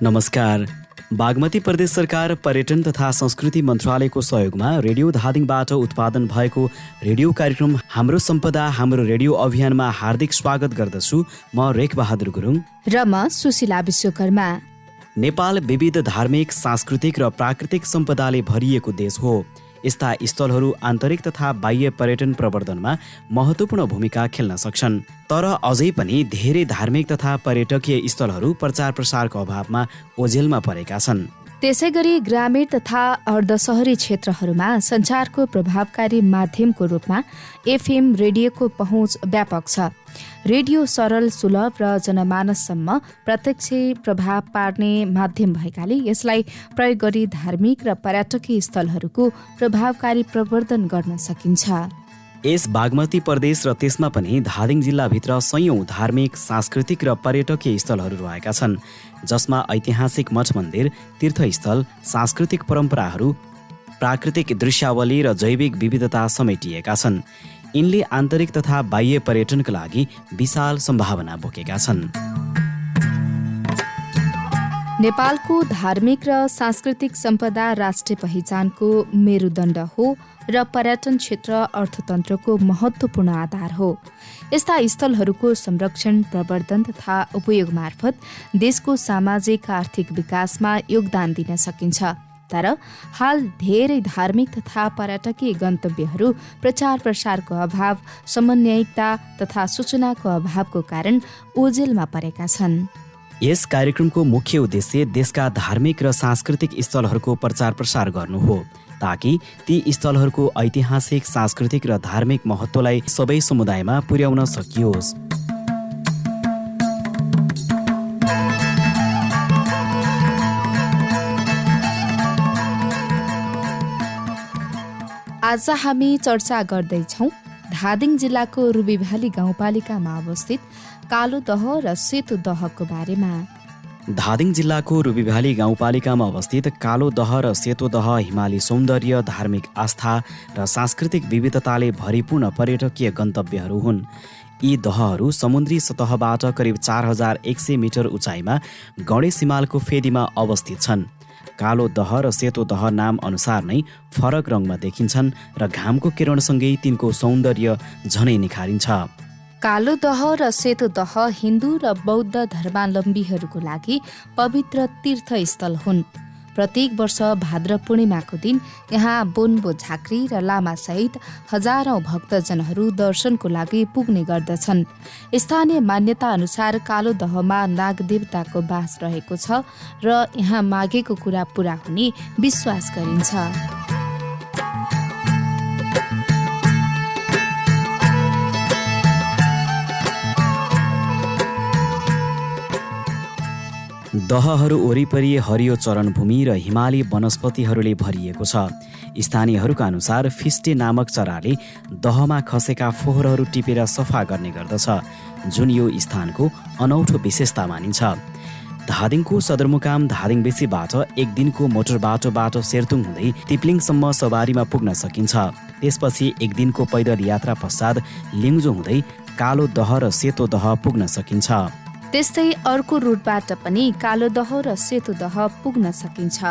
नमस्कार। बागमती प्रदेश सरकार पर्यटन तथा संस्कृति मन्त्रालयको सहयोगमा रेडियो धादिङबाट उत्पादन भएको रेडियो कार्यक्रम हाम्रो सम्पदा हाम्रो रेडियो अभियानमा हार्दिक स्वागत गर्दछु। म रेख बहादुर गुरुङ र म सुशीला विश्वकर्मा। नेपाल विविध धार्मिक, सांस्कृतिक र प्राकृतिक सम्पदाले भरिएको देश हो। यस्ता स्थलहरू आन्तरिक तथा बाह्य पर्यटन प्रवर्धनमा महत्त्वपूर्ण भूमिका खेल्न सक्छन्। तर अझै पनि धेरै धार्मिक तथा पर्यटकीय स्थलहरू प्रचार प्रसारको अभावमा ओझेलमा परेका छन्। त्यसैगरी ग्रामीण तथा अर्धशहरी क्षेत्रहरूमा सञ्चारको प्रभावकारी माध्यमको रूपमा एफएम रेडियोको पहुँच व्यापक छ। रेडियो सरल, सुलभ र जनमानससम्म प्रत्यक्ष प्रभाव पार्ने माध्यम भएकाले यसलाई प्रयोग गरी धार्मिक र पर्यटकीय स्थलहरूको प्रभावकारी प्रवर्धन गर्न सकिन्छ। यस बागमती प्रदेश र त्यसमा पनि धादिङ जिल्लाभित्र सयौं धार्मिक, सांस्कृतिक र पर्यटकीय स्थलहरू रहेका छन्, जसमा ऐतिहासिक मठ मन्दिर, तीर्थस्थल, सांस्कृतिक परम्पराहरू, प्राकृतिक दृश्यावली र जैविक विविधता समेटिएका छन्। यिनले आन्तरिक तथा बाह्य पर्यटनका लागि विशाल सम्भावना बोकेका छन्। नेपालको धार्मिक र सांस्कृतिक सम्पदा राष्ट्रिय पहिचानको मेरुदण्ड हो र पर्यटन क्षेत्र अर्थतन्त्रको महत्त्वपूर्ण आधार हो। यस्ता स्थलहरूको संरक्षण, प्रवर्धन तथा उपयोग मार्फत देशको सामाजिक आर्थिक विकासमा योगदान दिन सकिन्छ। तर हाल धेरै धार्मिक तथा पर्यटकीय गन्तव्यहरू प्रचार प्रसारको अभाव, समन्वयिकता तथा सूचनाको अभावको कारण ओझेलमा परेका छन्। यस कार्यक्रमको मुख्य उद्देश्य देशका धार्मिक र सांस्कृतिक स्थलहरूको प्रचार प्रसार गर्नु हो, ताकि ती स्थलहरूको ऐतिहासिक, सांस्कृतिक र धार्मिक महत्त्वलाई सबै समुदायमा पुर्याउन सकियोस्। आज हामी चर्चा गर्दैछौँ धादिङ जिल्लाको रुबीभ्याली गाउँपालिकामा अवस्थित कालो दह र सेतो दहको बारेमा। धादिङ जिल्लाको रुबीभ्याली गाउँपालिकामा अवस्थित कालो दह र सेतो दह हिमाली सौन्दर्य, धार्मिक आस्था र सांस्कृतिक विविधताले भरिपूर्ण पर्यटकीय गन्तव्यहरू हुन्। यी दहहरू समुद्री सतहबाट करिब 4100 मिटर उचाइमा गणेश हिमालको फेदीमा अवस्थित छन्। कालो दह र सेतो दह नाम अनुसार नै फरक रङमा देखिन्छन् र घामको किरणसँगै तिनको सौन्दर्य झनै निखारिन्छ। कालो दह र सेतो दह हिन्दू र बौद्ध धर्मावलम्बीहरूको लागि पवित्र तीर्थस्थल हुन्। प्रत्येक वर्ष भाद्र पूर्णिमाको दिन यहाँ बोन्बो झाँक्री र लामासहित हजारौं भक्तजनहरू दर्शनको लागि पुग्ने गर्दछन्। स्थानीय मान्यता अनुसार कालो दहमा नागदेवताको बास रहेको छ र यहाँ मागेको कुरा पूरा हुने विश्वास गरिन्छ। दहहरू वरिपरि हरियो चरणभूमि र हिमाली वनस्पतिहरूले भरिएको छ। स्थानीयहरूका अनुसार फिस्टे नामक चराले दहमा खसेका फोहोरहरू टिपेर सफा गर्ने गर्दछ, जुन यो स्थानको अनौठो विशेषता मानिन्छ। धादिङको सदरमुकाम धादिङ बेसीबाट एक दिनको मोटर बाटोबाट सेर्तुङ हुँदै तिप्लिङसम्म सवारीमा पुग्न सकिन्छ। त्यसपछि एक दिनको पैदल यात्रा पश्चात लिङ्जो हुँदै कालो दह र सेतो दह पुग्न सकिन्छ। त्यस्तै अर्को रुटबाट पनि कालो दह र सेतो दह पुग्न सकिन्छ।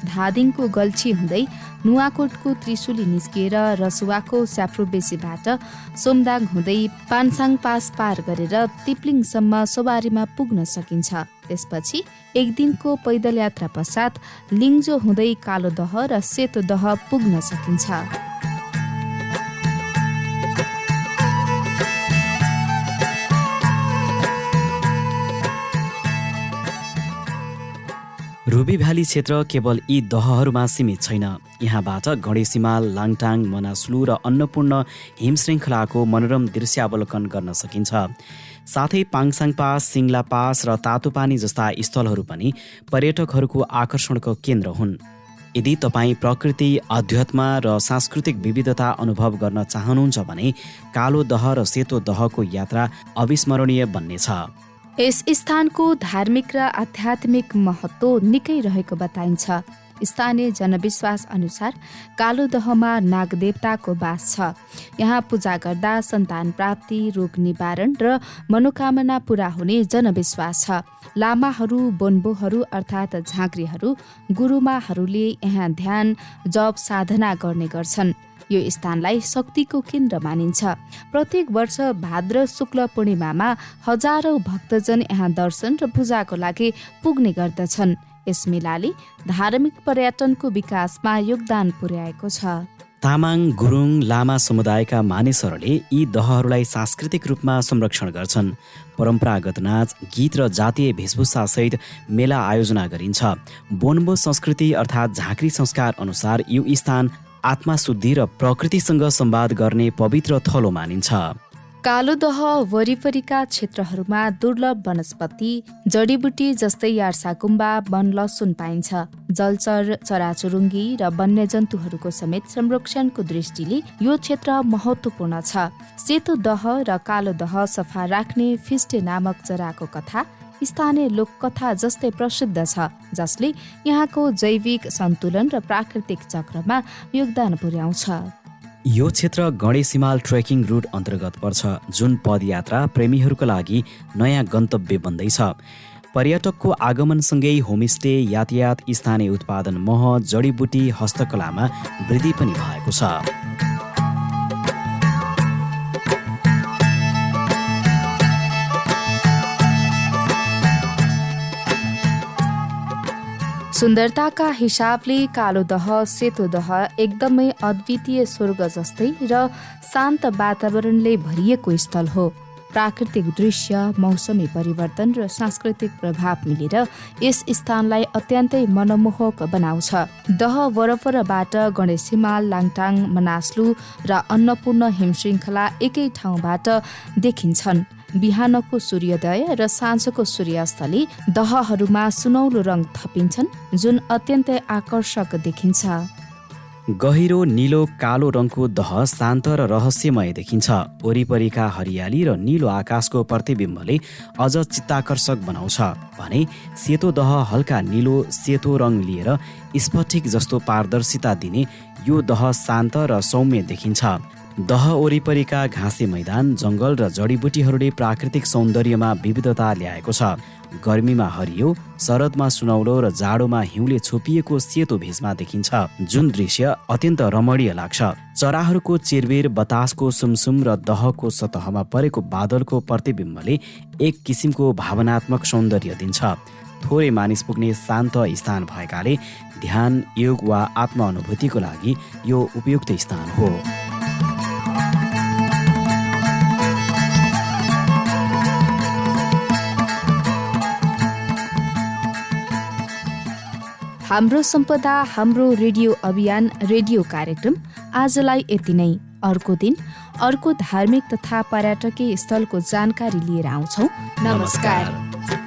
धादिङको गल्छी हुँदै नुवाकोटको त्रिशुली निस्किएर रसुवाको स्याफ्रोबेसीबाट सोमदाङ हुँदै पान्साङ पास पार गरेर तिप्लिङसम्म सवारीमा पुग्न सकिन्छ। त्यसपछि एक दिनको पैदल यात्रा पश्चात लिङ्जो हुँदै कालो दह र सेतो दह पुग्न सकिन्छ। रुबीभ्याली क्षेत्र केवल यी दहहरूमा सीमित छैन। यहाँबाट गणेश हिमाल, लाङटाङ, मनासलु र अन्नपूर्ण हिमश्रृङ्खलाको मनोरम दृश्यावलोकन गर्न सकिन्छ। साथै पाङसाङ पास, सिङ्ला पास र तातोपानी जस्ता स्थलहरू पनि पर्यटकहरूको आकर्षणको केन्द्र हुन्। यदि तपाईँ प्रकृति, अध्यात्म र सांस्कृतिक विविधता अनुभव गर्न चाहनुहुन्छ भने कालो दह र सेतो दहको यात्रा अविस्मरणीय बन्नेछ। यस स्थानको धार्मिक र आध्यात्मिक महत्त्व निकै रहेको बताइन्छ। स्थानीय जनविश्वास अनुसार कालोदहमा नागदेवताको वास छ। यहाँ पूजा गर्दा सन्तान प्राप्ति, रोग निवारण र मनोकामना पूरा हुने जनविश्वास छ। लामाहरू, बोन्बोहरू अर्थात् झाँक्रीहरू, गुरुमाहरूले यहाँ ध्यान, जप, साधना गर्ने गर्छन्। यो स्थानलाई शक्तिको केन्द्र मानिन्छ। प्रत्येक वर्ष भाद्र शुक्ल पूर्णिमामा हजारौं भक्तजन यहाँ दर्शन र पूजाको लागि पुग्ने गर्दछन्। यस मेलाले धार्मिक पर्यटनको विकासमा योगदान पुर्याएको छ। तामाङ, गुरुङ, लामा समुदायका मानिसहरूले यी दहहरूलाई सांस्कृतिक रूपमा संरक्षण गर्छन्। परम्परागत नाच, गीत र जातीय वेशभूषासहित मेला आयोजना गरिन्छ। बोन्बो संस्कृति अर्थात् झाँक्री संस्कार अनुसार यो स्थान आत्मा शुद्धि र प्रकृतिसँग संवाद गर्ने पवित्र थलो मानिन्छ। कालोदह वरिपरिका क्षेत्रहरूमा दुर्लभ वनस्पति, जडीबुटी जस्तै यार्साकुम्बा, वन लसुन पाइन्छ। जलचर, चराचुरुङ्गी र वन्यजन्तुहरूको समेत संरक्षणको दृष्टिले यो क्षेत्र महत्त्वपूर्ण छ। सेतो दह र कालो दह सफा राख्ने फिस्टे नामक चराको कथा स्थानीय लोककथा जस्तै प्रसिद्ध छ, जसले यहाँको जैविक सन्तुलन र प्राकृतिक चक्रमा योगदान पुर्याउँछ। यो क्षेत्र गणेश हिमाल ट्रेकिङ रुट अन्तर्गत पर्छ, जुन पदयात्रा प्रेमीहरूका लागि नयाँ गन्तव्य बन्दैछ। पर्यटकको आगमनसँगै होमस्टे, यातायात, स्थानीय उत्पादन मह, जडीबुटी, हस्तकलामा वृद्धि पनि भएको छ। सुन्दरताका हिसाबले कालो दह, सेतो दह एकदमै अद्वितीय स्वर्ग जस्तै र शान्त वातावरणले भरिएको स्थल हो। प्राकृतिक दृश्य, मौसमी परिवर्तन र सांस्कृतिक प्रभाव मिलेर यस स्थानलाई अत्यन्तै मनमोहक बनाउँछ। दह वरपरबाट गणेश हिमाल, लाङटाङ, मनास्लु र अन्नपूर्ण हिमश्रृङ्खला एकै ठाउँबाट देखिन्छन्। बिहानको सूर्योदय र साँझको सूर्यास्तले दहहरूमा सुनौलो रङ थपिन्छन्, जुन अत्यन्तै आकर्षक देखिन्छ। गहिरो नीलो कालो रङको दह शान्त र रहस्यमय देखिन्छ। वरिपरिका हरियाली र नीलो आकाशको प्रतिबिम्बले अझ चित्ताकर्षक बनाउँछ भने सेतो दह हल्का नीलो सेतो रङ लिएर स्फटिक जस्तो पारदर्शिता दिने यो दह शान्त र सौम्य देखिन्छ। दह वरिपरिका घाँसे मैदान, जङ्गल र जडीबुटीहरूले प्राकृतिक सौन्दर्यमा विविधता ल्याएको छ। गर्मीमा हरियो, शरदमा सुनौलो र जाडोमा हिउँले छोपिएको सेतो भेषमा देखिन्छ, जुन दृश्य अत्यन्त रमणीय लाग्छ। चराहरूको चिरबिर, बतासको सुमसुम र दहको सतहमा परेको बादलको प्रतिबिम्बले एक किसिमको भावनात्मक सौन्दर्य दिन्छ। थोरै मानिस पुग्ने शान्त स्थान भएकाले ध्यान, योग वा आत्मानुभूतिको लागि यो उपयुक्त स्थान हो। हाम्रो सम्पदा, हाम्रो रेडियो अभियान रेडियो कार्यक्रम आजलाई यति नै। अर्को दिन अर्को धार्मिक तथा पर्यटकीय स्थलको जानकारी लिएर आउँछौँ। नमस्कार।